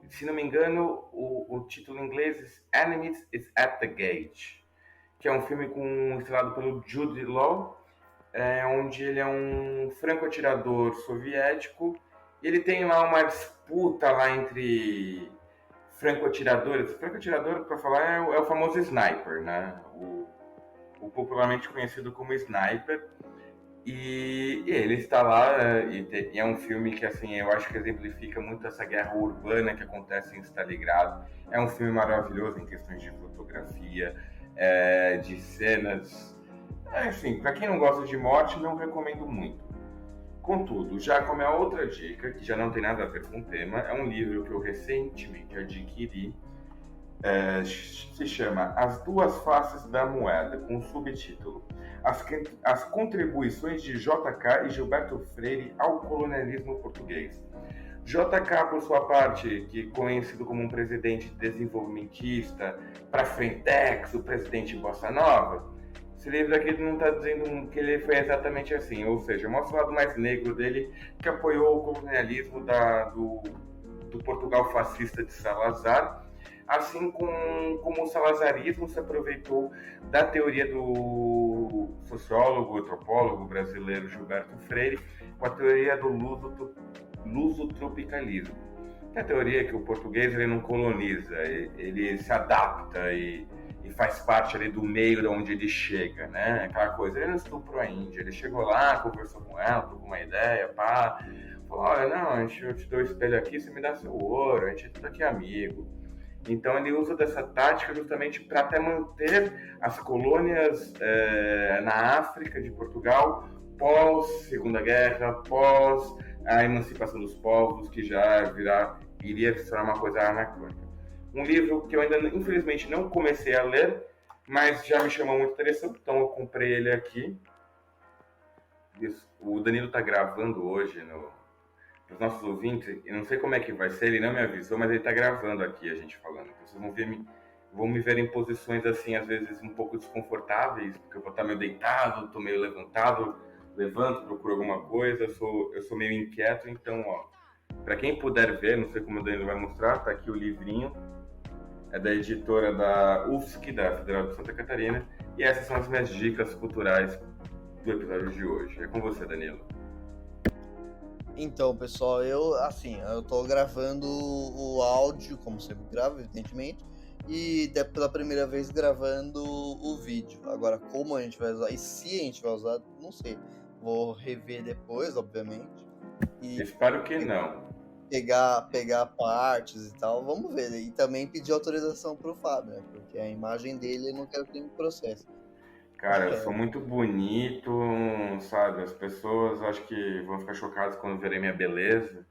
A: Se não me engano, o título em inglês é Enemies is at the Gate, que é um filme estrelado pelo Jude Law, onde ele é um franco-atirador soviético. E ele tem lá uma disputa lá entre franco-atiradores. Franco-atirador, para falar, é o famoso sniper, né? O popularmente conhecido como sniper. E ele está lá, e é um filme que, assim, eu acho que exemplifica muito essa guerra urbana que acontece em Stalingrado. É um filme maravilhoso em questões de fotografia, de cenas. Enfim, para quem não gosta de morte, não recomendo muito. Contudo, já como é outra dica, que já não tem nada a ver com o tema, é um livro que eu recentemente adquiri, se chama As Duas Faces da Moeda, com o subtítulo As Contribuições de JK e Gilberto Freire ao Colonialismo Português. JK, por sua parte, que é conhecido como um presidente desenvolvimentista, para Frentex, o presidente Bossa Nova, esse livro aqui não está dizendo que ele foi exatamente assim, ou seja, mostra o lado mais negro dele, que apoiou o colonialismo do Portugal fascista de Salazar, assim como o salazarismo se aproveitou da teoria do sociólogo, antropólogo brasileiro Gilberto Freire, com a teoria do lusotropicalismo. É a teoria que o português ele não coloniza, ele se adapta e faz parte ali do meio de onde ele chega, né? Aquela coisa, ele não estuprou a Índia, ele chegou lá, conversou com ela, trocou uma ideia, pá, falou, olha, não, eu te dou o espelho aqui, você me dá seu ouro, a gente é tudo aqui amigo. Então ele usa dessa tática justamente para até manter as colônias na África de Portugal pós Segunda Guerra, pós a emancipação dos povos, que já iria se tornar uma coisa anacrônica. Um livro que eu ainda, infelizmente, não comecei a ler, mas já me chamou muito atenção, então eu comprei ele aqui. O Danilo está gravando hoje para os nossos ouvintes, eu não sei como é que vai ser, ele não me avisou, mas ele está gravando aqui a gente falando. Então, vocês vão me ver em posições assim, às vezes um pouco desconfortáveis, porque eu vou estar meio deitado, estou meio levantado, levanto, procuro alguma coisa, eu sou meio inquieto, então, ó, para quem puder ver, não sei como o Danilo vai mostrar, tá aqui o livrinho, é da editora da UFSC, da Federal de Santa Catarina, e essas são as minhas dicas culturais do episódio de hoje. É com você, Danilo.
B: Então, pessoal, eu tô gravando o áudio, como sempre gravo, evidentemente, e pela primeira vez gravando o vídeo. Agora, como a gente vai usar, e se a gente vai usar, não sei. Vou rever depois, obviamente.
A: E espero que não.
B: Pegar partes e tal, vamos ver. E também pedir autorização pro Fábio, né? Porque a imagem dele eu não quero que ele me processe.
A: Cara, eu sou muito bonito, sabe? As pessoas acho que vão ficar chocadas quando verem minha beleza.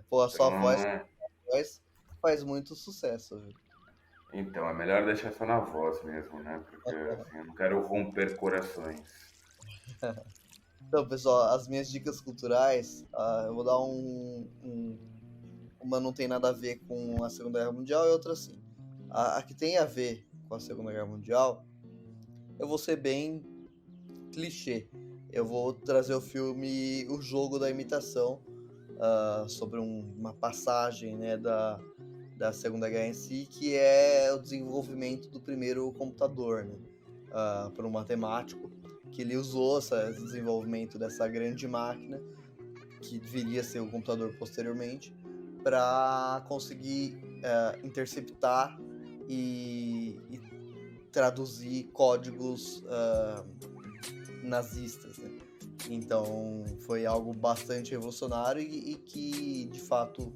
B: Pô, a sua voz faz muito sucesso, viu?
A: Então, é melhor deixar só na voz mesmo, né? Porque assim, eu não quero romper corações.
B: Então, pessoal, as minhas dicas culturais, eu vou dar uma não tem nada a ver com a Segunda Guerra Mundial e outra sim. A que tem a ver com a Segunda Guerra Mundial, eu vou ser bem clichê. Eu vou trazer o filme O Jogo da Imitação, sobre uma passagem, né, da Segunda Guerra em si, que é o desenvolvimento do primeiro computador, né, por um matemático, que ele usou esse desenvolvimento dessa grande máquina, que viria a ser o computador posteriormente, para conseguir interceptar e traduzir códigos nazistas, né? Então foi algo bastante revolucionário e que, de fato,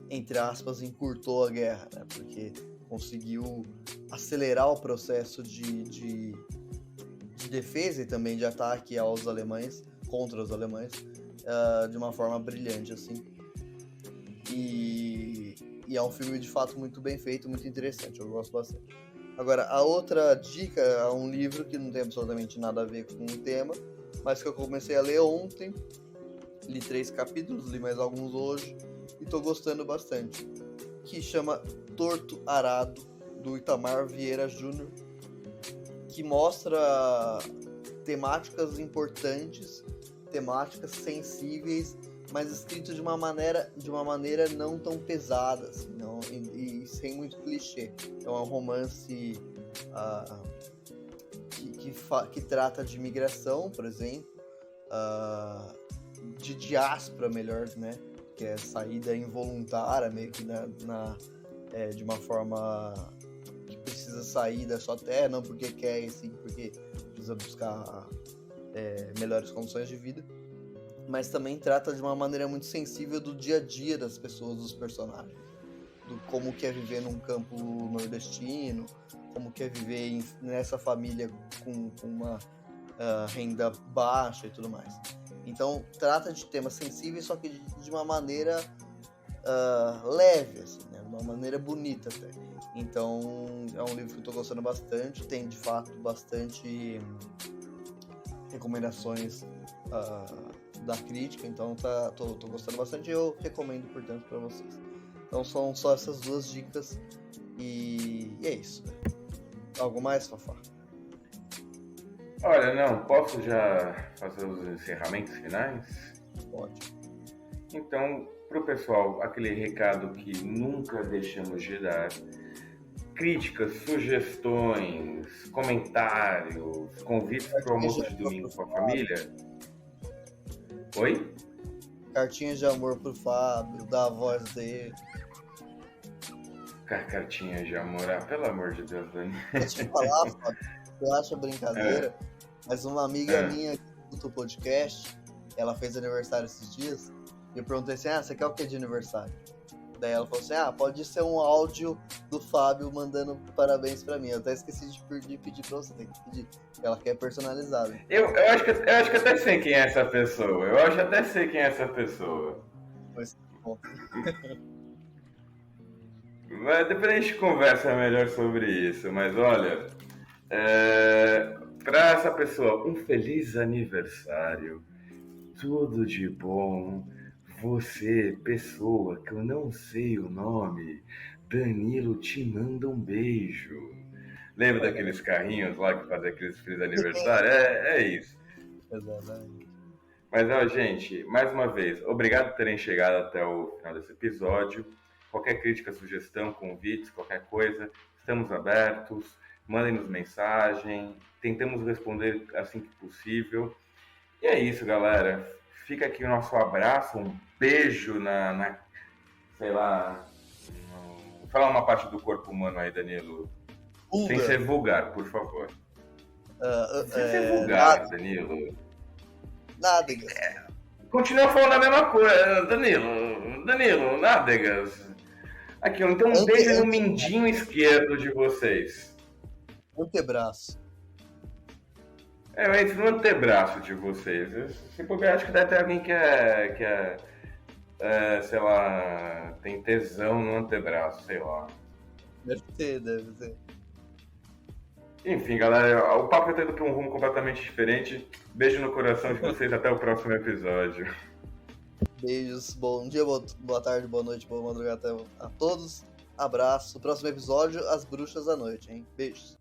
B: entre aspas, encurtou a guerra, né? Porque conseguiu acelerar o processo de defesa e também de ataque aos alemães, contra os alemães, de uma forma brilhante, assim. E é um filme, de fato, muito bem feito, muito interessante, eu gosto bastante. Agora, a outra dica é um livro que não tem absolutamente nada a ver com o tema, mas que eu comecei a ler ontem, li 3 capítulos, li mais alguns hoje, e tô gostando bastante, que chama Torto Arado, do Itamar Vieira Júnior, que mostra temáticas importantes, temáticas sensíveis, mas escrito de uma maneira não tão pesada, assim, e sem muito clichê. É um romance que trata de migração, por exemplo, de diáspora, melhor, né? Que é saída involuntária, meio que de uma forma que precisa sair da sua terra, não porque quer, e sim porque precisa buscar melhores condições de vida. Mas também trata de uma maneira muito sensível do dia a dia das pessoas, dos personagens. Do como que é viver num campo nordestino, como que é viver nessa família com uma renda baixa e tudo mais. Então, trata de temas sensíveis, só que de uma maneira leve, assim, né? Uma maneira bonita até. Então, é um livro que eu tô gostando bastante, tem de fato bastante recomendações da crítica, então tô gostando bastante e eu recomendo, portanto, para vocês. Então, são só essas duas dicas e é isso. Algo mais, Fafá?
A: Olha, não, posso já fazer os encerramentos finais?
B: Pode.
A: Então, pro pessoal, aquele recado que nunca deixamos de dar: críticas, sugestões, comentários, convites para o almoço de domingo com a família. Oi?
B: Cartinhas de amor pro Fábio, da voz dele.
A: Cartinha de amor, pelo amor de Deus, Dani.
B: Deixa eu te falar, Fábio, você acha brincadeira, mas uma amiga minha do podcast, ela fez aniversário esses dias, e eu perguntei assim, você quer o que de aniversário? Daí ela falou assim, pode ser um áudio do Fábio mandando parabéns pra mim. Eu até esqueci de pedir pra você, tem que pedir. Ela quer personalizado.
A: Eu acho que até sei quem é essa pessoa.
B: Mas, bom.
A: Mas depois a gente conversa melhor sobre isso. Mas olha, pra essa pessoa, um feliz aniversário. Tudo de bom. Você, pessoa que eu não sei o nome, Danilo te manda um beijo. Lembra daqueles carrinhos lá que fazem aqueles feliz aniversário? É isso.
B: Exatamente.
A: Mas, ó, gente, mais uma vez, obrigado por terem chegado até o final desse episódio. Qualquer crítica, sugestão, convites, qualquer coisa, estamos abertos. Mandem-nos mensagem, tentamos responder assim que possível. E é isso, galera. Fica aqui o nosso abraço, um beijo sei lá, vou falar uma parte do corpo humano aí, Danilo. Sem ser vulgar, por favor. Sem ser vulgar, Danilo.
B: Nádegas.
A: Continua falando a mesma coisa, Danilo, nádegas. Aqui, então um beijo no mindinho esquerdo de vocês.
B: Antebraço.
A: Eu entro no antebraço de vocês. Eu acho que deve ter alguém que sei lá, tem tesão no antebraço, sei lá.
B: Deve ter.
A: Enfim, galera, o papo tá indo para um rumo completamente diferente. Beijo no coração de vocês, até o próximo episódio.
B: Beijos, bom dia, boa tarde, boa noite, boa madrugada a todos. Abraço. Próximo episódio, As Bruxas da Noite, hein? Beijos.